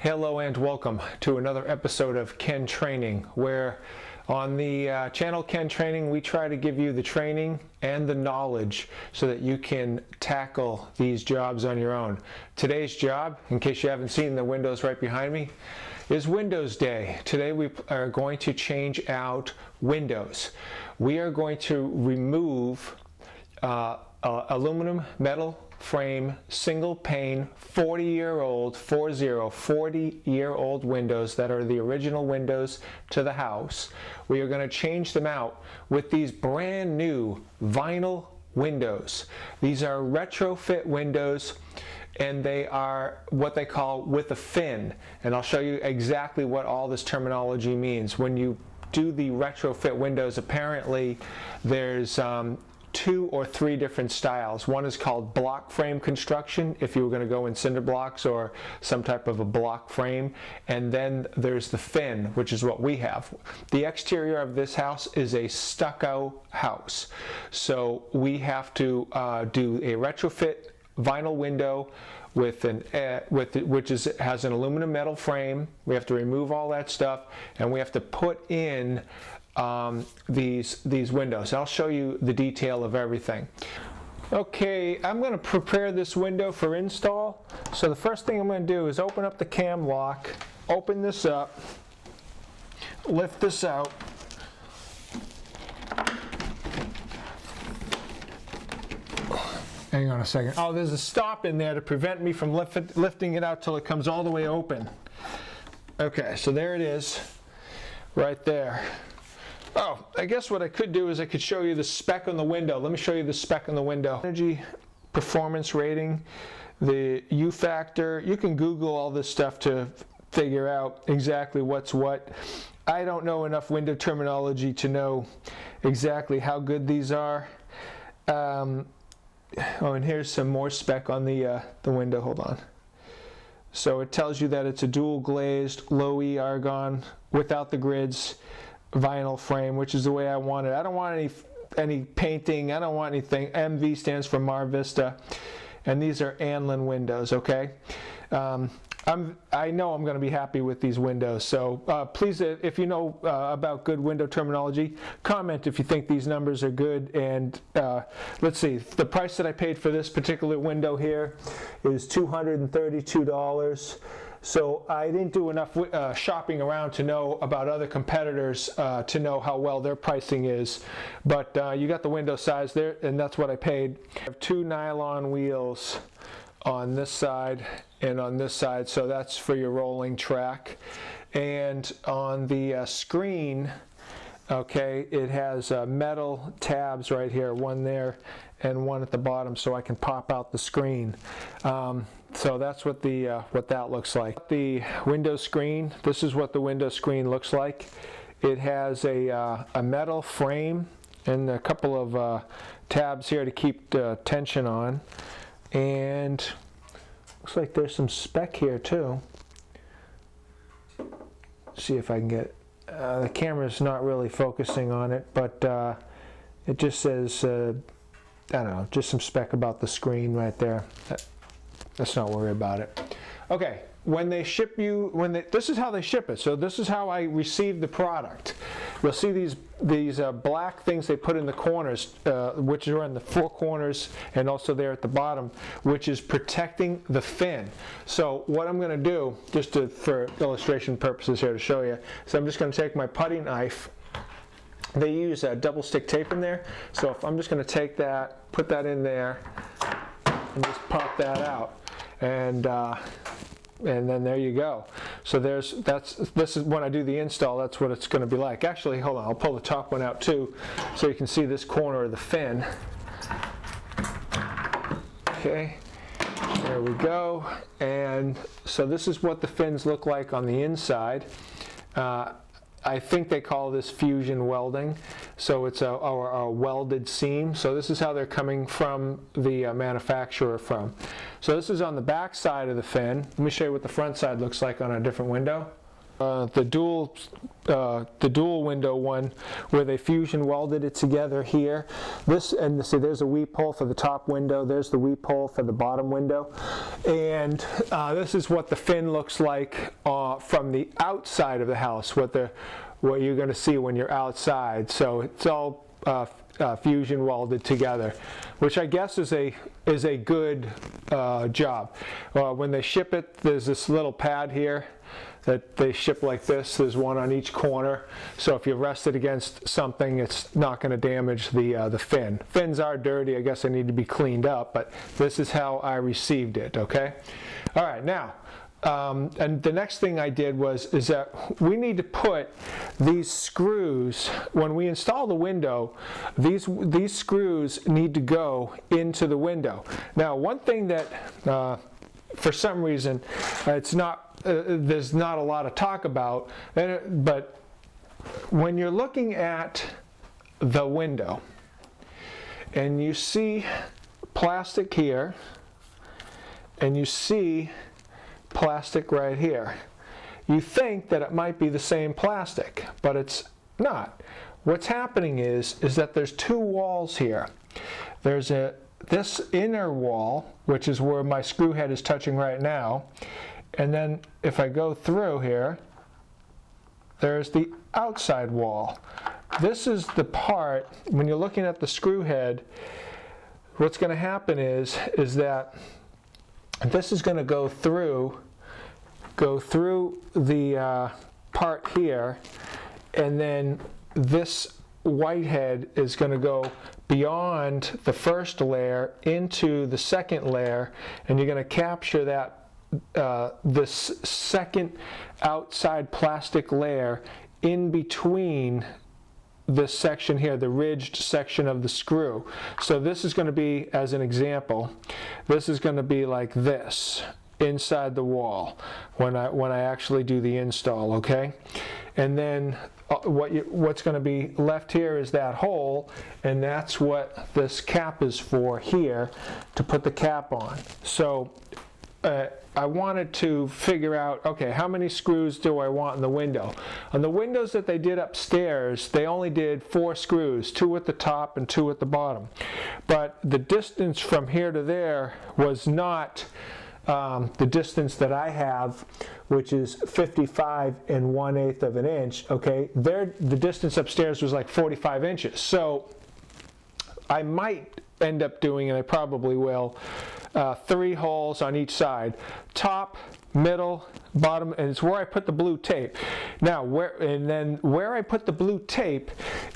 Hello and welcome to another episode of KenTraining, where on the channel KenTraining we try to give you the training and the knowledge so that you can tackle these jobs on your own. Today's job, in case you haven't seen the windows right behind me, is Windows Day. Today we are going to change out windows. We are going to remove aluminum metal frame, single pane, 40-year-old windows that are the original windows to the house. We are going to change them out with these brand new vinyl windows. These are retrofit windows, and they are what they call with a fin, and I'll show you exactly what all this terminology means. When you do the retrofit windows, apparently there's 2 or 3 different styles. One is called block frame construction, if you were going to go in cinder blocks or some type of a block frame, and then there's the fin, which is what we have. The exterior of this house is a stucco house, so we have to do a retrofit vinyl window with has an aluminum metal frame. We have to remove all that stuff, and we have to put in these windows. I'll show you the detail of everything. Okay, I'm going to prepare this window for install. So the first thing I'm going to do is open up the cam lock, open this up, lift this out. Hang on a second. Oh, there's a stop in there to prevent me from lifting it out till it comes all the way open. Okay, so there it is, right there. Oh, I guess what I could do is I could show you the spec on the window. Let me show you the spec on the window. Energy performance rating, the U factor. You can Google all this stuff to figure out exactly what's what. I don't know enough window terminology to know exactly how good these are. Oh, and here's some more spec on the window. Hold on. So it tells you that it's a dual glazed, low E argon, without the grids, vinyl frame, which is the way I want it. I don't want any painting. I don't want anything. MV stands for Mar Vista, and these are Anlin windows. Okay, I know I'm going to be happy with these windows. So please, if you know about good window terminology, comment if you think these numbers are good. And let's see, the price that I paid for this particular window here is $232. So I didn't do enough shopping around to know about other competitors to know how well their pricing is. But you got the window size there, and that's what I paid. I have 2 nylon wheels on this side and on this side, so that's for your rolling track. And on the screen, okay, it has metal tabs right here, one there and one at the bottom, so I can pop out the screen. So that's what that looks like. The window screen, this is what the window screen looks like. It has a metal frame and a couple of tabs here to keep the tension on. And looks like there's some spec here too. See if I can get the camera's not really focusing on it, but it just says I don't know, just some spec about the screen right there. Let's not worry about it. Okay, when they ship you, this is how they ship it. So this is how I receive the product. You'll see these black things they put in the corners, which are in the 4 corners and also there at the bottom, which is protecting the fin. So what I'm going to do, just for illustration purposes here to show you, so I'm just going to take my putty knife. They use double stick tape in there, so if I'm just going to take that, put that in there, and just pop that out, and then there you go. So this is when I do the install. That's what it's going to be like. Actually, hold on, I'll pull the top one out too, so you can see this corner of the fin. Okay, there we go. And so this is what the fins look like on the inside. I think they call this fusion welding, so it's a welded seam. So this is how they're coming from the manufacturer from. So this is on the back side of the fin. Let me show you what the front side looks like on a different window. the dual window one where they fusion welded it together here. This, and see, there's a weep hole for the top window, there's the weep hole for the bottom window, and this is what the fin looks like from the outside of the house, what you're going to see when you're outside. So it's all fusion welded together, which I guess is a good job. When they ship it, there's this little pad here that they ship like this. There's one on each corner, so if you rest it against something, it's not going to damage the fin. Fins are dirty. I guess they need to be cleaned up, but this is how I received it. Okay. All right. Now, and the next thing I did is that we need to put these screws, when we install the window, these screws need to go into the window. Now, one thing that for some reason there's not a lot of talk about, but when you're looking at the window and you see plastic here and you see plastic right here, you think that it might be the same plastic, but it's not. What's happening is that there's two walls here. There's this inner wall, which is where my screw head is touching right now, and then if I go through here, there's the outside wall. This is the part, when you're looking at the screw head, what's going to happen is that this is going to go through the part here, and then this white head is going to go beyond the first layer into the second layer, and you're going to capture that this second outside plastic layer in between this section here, the ridged section of the screw. So this is going to be, as an example, this is going to be like this inside the wall when I actually do the install. Okay, and then what's going to be left here is that hole, and that's what this cap is for here, to put the cap on. So I wanted to figure out, okay, how many screws do I want in the window? On the windows that they did upstairs, they only did 4 screws, 2 at the top and 2 at the bottom. But the distance from here to there was not the distance that I have, which is 55 1/8 of an inch. Okay, the distance upstairs was like 45 inches. So I might end up doing, and I probably will, 3 holes on each side, top, middle, bottom, and it's where I put the blue tape. Now, where I put the blue tape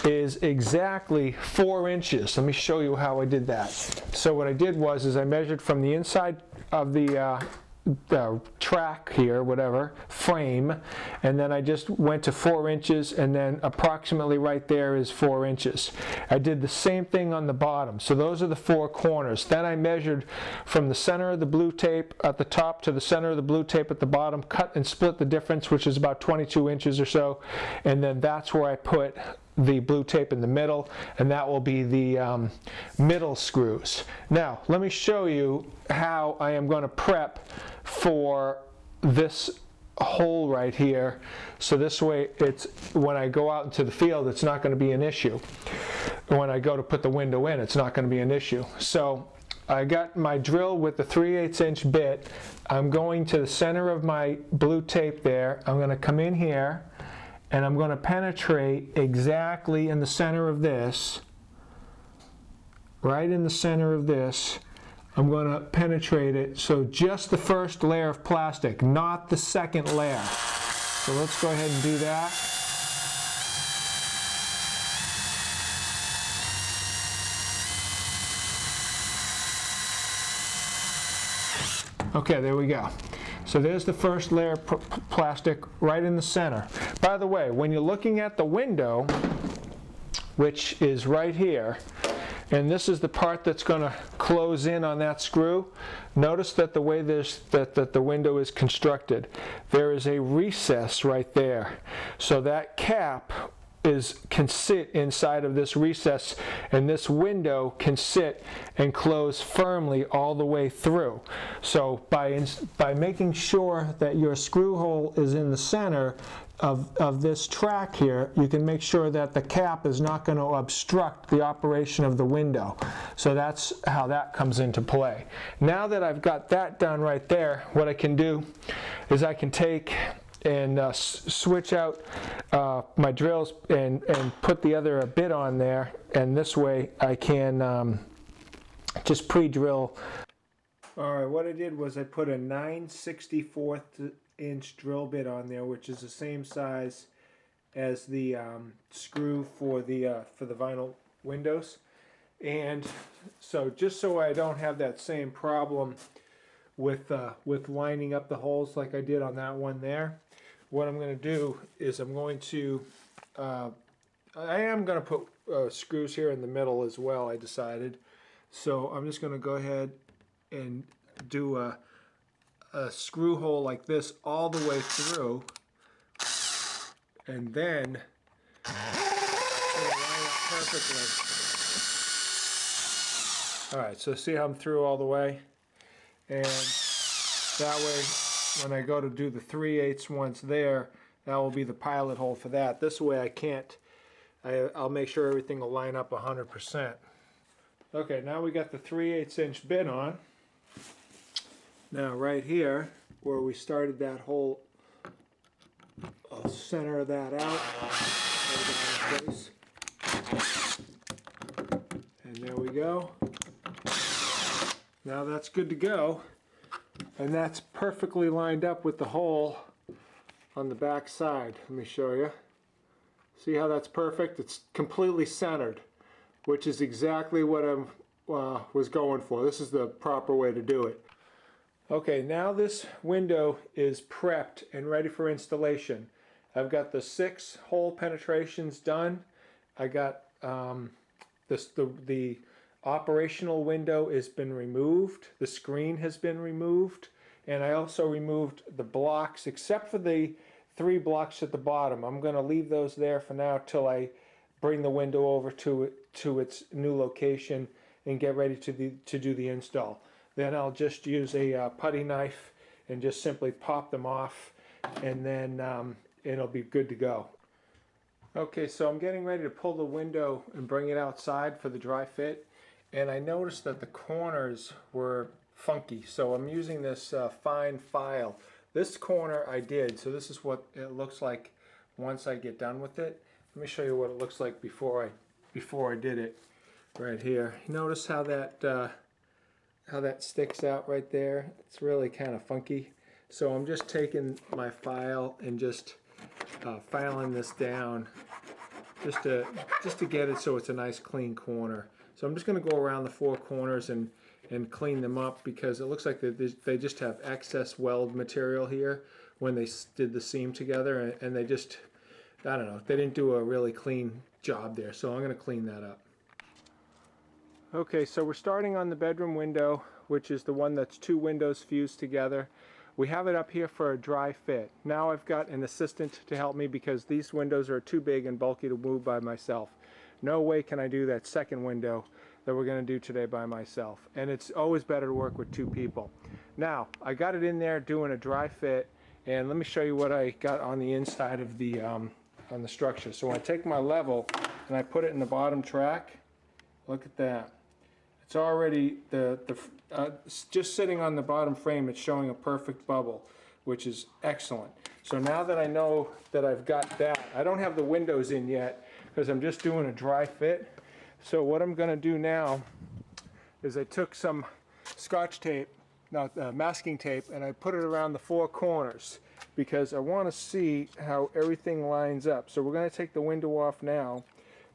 is exactly 4 inches. Let me show you how I did that. So what I did was I measured from the inside of the track here, whatever, frame, and then I just went to 4 inches, and then approximately right there is 4 inches. I did the same thing on the bottom. So those are the 4 corners. Then I measured from the center of the blue tape at the top to the center of the blue tape at the bottom, cut and split the difference, which is about 22 inches or so, and then that's where I put the blue tape in the middle, and that will be the middle screws. Now, let me show you how I am going to prep for this hole right here, so this way it's, when I go out into the field, it's not going to be an issue. When I go to put the window in, it's not going to be an issue. So I got my drill with the 3/8 inch bit. I'm going to the center of my blue tape there. I'm going to come in here, and I'm going to penetrate exactly in the center of this, right in the center of this. I'm going to penetrate it, so just the first layer of plastic, not the second layer. So let's go ahead and do that. Okay, there we go. So there's the first layer of plastic right in the center. By the way, when you're looking at the window, which is right here, and this is the part that's going to close in on that screw, notice that the way that the window is constructed, there is a recess right there. So that cap can sit inside of this recess, and this window can sit and close firmly all the way through. So by making sure that your screw hole is in the center of this track here, you can make sure that the cap is not going to obstruct the operation of the window. So that's how that comes into play. Now that I've got that done right there, what I can do is I can take and switch out my drills and put the other bit on there, and this way I can just pre-drill. Alright, what I did was I put a 9/64 inch drill bit on there, which is the same size as the screw for the vinyl windows. And so just so I don't have that same problem with lining up the holes like I did on that one there, what I'm going to do is I'm going to I am going to put screws here in the middle as well, I decided. So I'm just going to go ahead and do a screw hole like this all the way through, and then it'll line up perfectly. Alright, so see how I'm through all the way? And that way, when I go to do the 3/8 ones there, that will be the pilot hole for that. This way I'll make sure everything will line up 100%. Okay, now we got the 3/8 inch bit on. Now right here, where we started that hole, I'll center that out. And there we go. Now that's good to go. And that's perfectly lined up with the hole on the back side. Let me show you. See how that's perfect? It's completely centered, which is exactly what I was going for. This is the proper way to do it. Okay, now this window is prepped and ready for installation. I've got the 6 hole penetrations done. I got the operational window has been removed. The screen has been removed. And I also removed the blocks, except for the 3 blocks at the bottom. I'm going to leave those there for now till I bring the window over to its new location and get ready to do the install. Then I'll just use a putty knife and just simply pop them off, and then it'll be good to go. Okay, so I'm getting ready to pull the window and bring it outside for the dry fit, and I noticed that the corners were funky, so I'm using this fine file. This corner I did, so this is what it looks like once I get done with it. Let me show you what it looks like before I did it. Right here, notice how that sticks out right there. It's really kind of funky. So I'm just taking my file and just filing this down just to get it so it's a nice clean corner. So I'm just going to go around the 4 corners and clean them up, because it looks like they just have excess weld material here when they did the seam together, and they just, I don't know, they didn't do a really clean job there. So I'm going to clean that up. Okay, so we're starting on the bedroom window, which is the one that's 2 windows fused together. We have it up here for a dry fit. Now I've got an assistant to help me because these windows are too big and bulky to move by myself. No way can I do that second window that we're going to do today by myself. And it's always better to work with 2 people. Now, I got it in there doing a dry fit, and let me show you what I got on the inside of the on the structure. So when I take my level and I put it in the bottom track, look at that. It's already just sitting on the bottom frame. It's showing a perfect bubble, which is excellent. So now that I know that I've got that, I don't have the windows in yet because I'm just doing a dry fit. So what I'm going to do now is I took some Scotch tape, masking tape, and I put it around the 4 corners because I want to see how everything lines up. So we're going to take the window off now,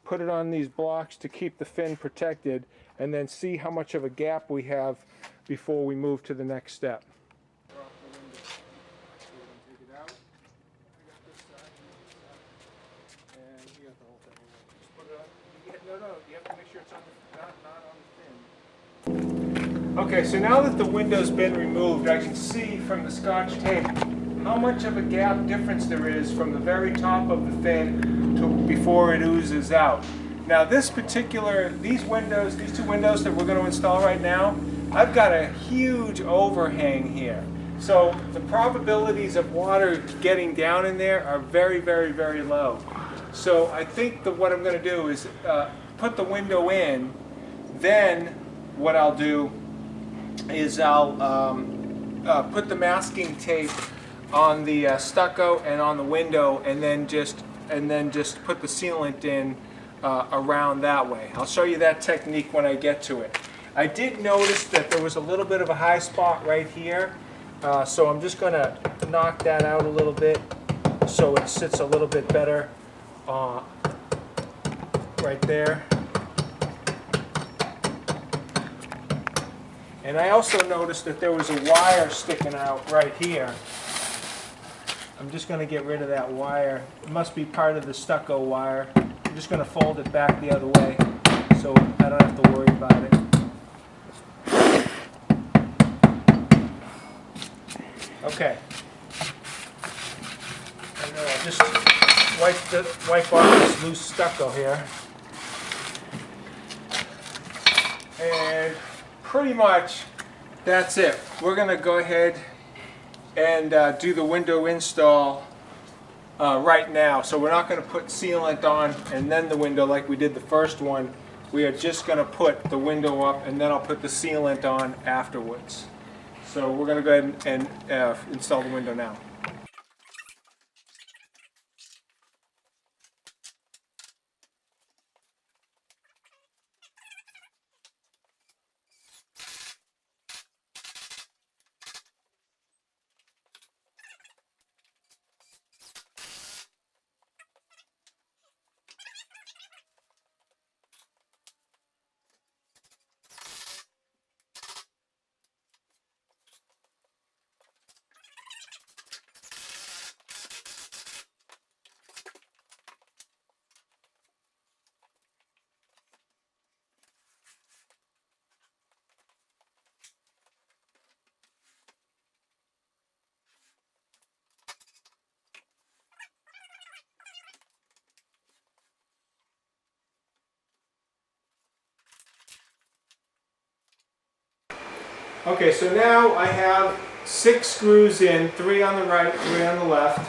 put it on these blocks to keep the fin protected, and then see how much of a gap we have before we move to the next step. Okay, so now that the window's been removed, I can see from the Scotch tape how much of a gap difference there is from the very top of the fin to before it oozes out. Now these two windows that we're going to install right now, I've got a huge overhang here. So the probabilities of water getting down in there are very, very, very low. So I think that what I'm going to do is put the window in, then what I'll do is I'll put the masking tape on the stucco and on the window, and then just put the sealant in around that way. I'll show you that technique when I get to it. I did notice that there was a little bit of a high spot right here, so I'm just going to knock that out a little bit so it sits a little bit better right there. And I also noticed that there was a wire sticking out right here. I'm just going to get rid of that wire. It must be part of the stucco wire. I'm just going to fold it back the other way so I don't have to worry about it. Okay. And then I'll just wipe off this loose stucco here. And pretty much that's it. We're going to go ahead and do the window install right now. So we're not going to put sealant on and then the window like we did the first one. We are just going to put the window up, and then I'll put the sealant on afterwards. So we're going to go ahead and install the window now. Okay, so now I have 6 screws in, 3 on the right, 3 on the left,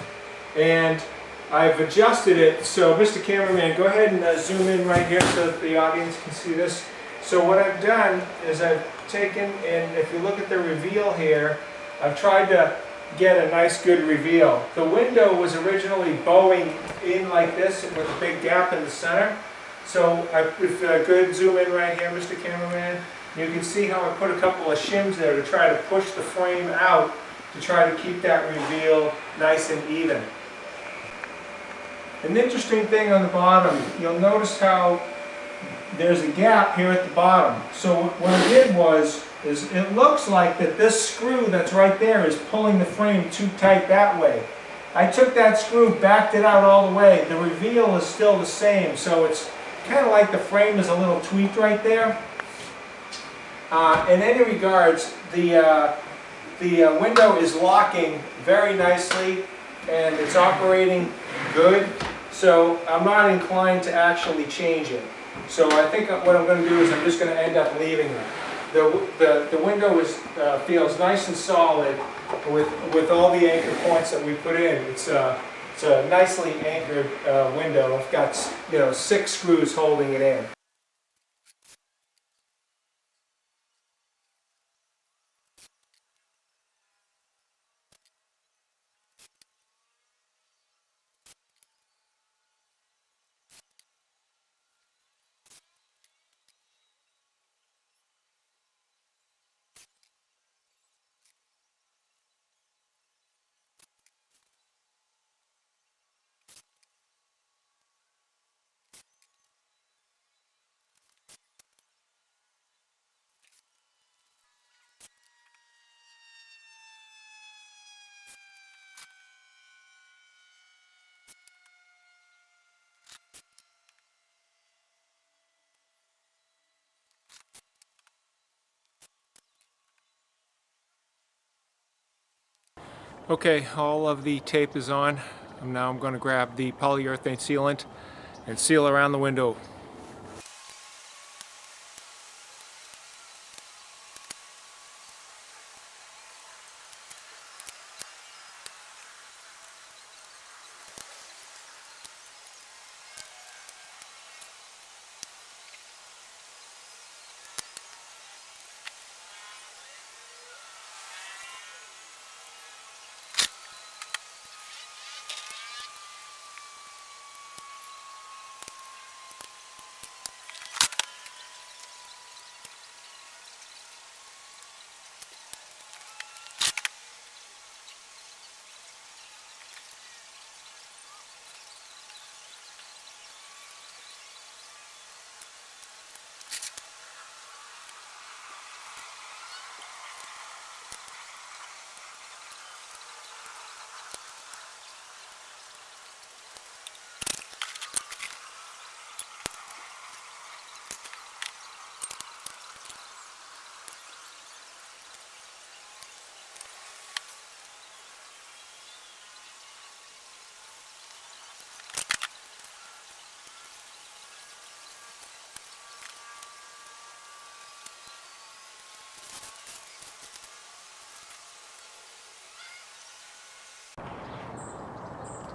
and I've adjusted it. So Mr. Cameraman, go ahead and zoom in right here so that the audience can see this. So what I've done is I've taken, and if you look at the reveal here, I've tried to get a nice good reveal. The window was originally bowing in like this with a big gap in the center. So if I could zoom in right here, Mr. Cameraman, you can see how I put a couple of shims there to try to push the frame out to try to keep that reveal nice and even. An interesting thing on the bottom, you'll notice how there's a gap here at the bottom. So what I did is it looks like that this screw that's right there is pulling the frame too tight that way. I took that screw, backed it out all the way. The reveal is still the same, so it's kind of like the frame is a little tweaked right there. In any regards, the window is locking very nicely and it's operating good, so I'm not inclined to actually change it. So I think what I'm going to do is I'm just going to end up leaving it. The window feels nice and solid with all the anchor points that we put in. It's a nicely anchored window. I've got 6 screws holding it in. Okay, all of the tape is on. Now I'm going to grab the polyurethane sealant and seal around the window.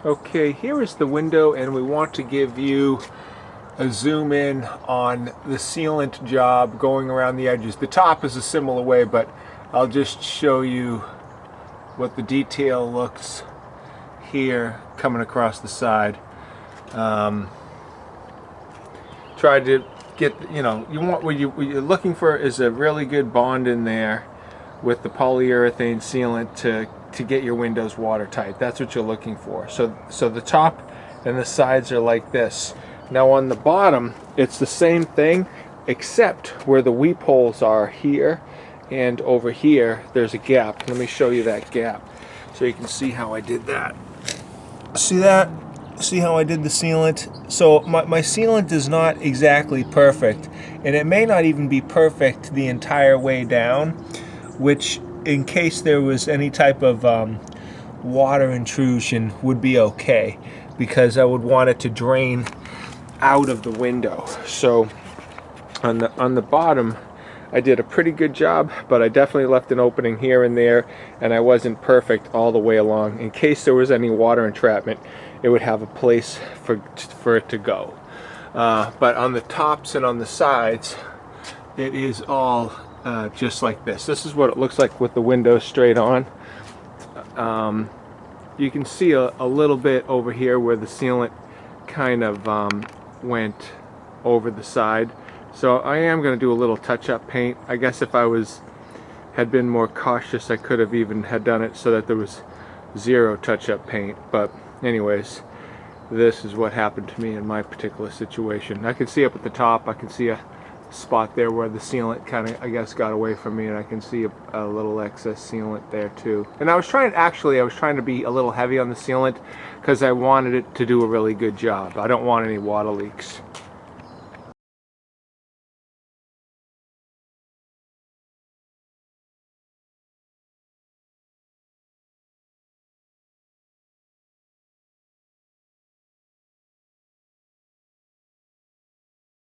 Okay, here is the window, and we want to give you a zoom in on the sealant job going around the edges. The top is a similar way, but I'll just show you what the detail looks here coming across the side. Try to get, you know, you want what you're looking for is a really good bond in there with the polyurethane sealant to get your windows watertight. That's what you're looking for. So the top and the sides are like this. Now on the bottom, it's the same thing, except where the weep holes are here and over here, there's a gap. Let me show you that gap so you can see how I did that. See that? See how I did the sealant? So my sealant is not exactly perfect, and it may not even be perfect the entire way down, which in case there was any type of water intrusion would be okay, because I would want it to drain out of the window. So on the bottom I did a pretty good job, but I definitely left an opening here and there, and I wasn't perfect all the way along. In case there was any water entrapment, it would have a place for it to go. But on the tops and on the sides, it is all just like this. This is what it looks like with the windows straight on. You can see a little bit over here where the sealant kind of went over the side. So I am going to do a little touch-up paint. I guess if I had been more cautious, I could have even had done it so that there was zero touch-up paint. But anyways, this is what happened to me in my particular situation. I can see up at the top, I can see a spot there where the sealant kind of, I guess, got away from me, and I can see a little excess sealant there too. And I was trying to be a little heavy on the sealant because I wanted it to do a really good job. I don't want any water leaks.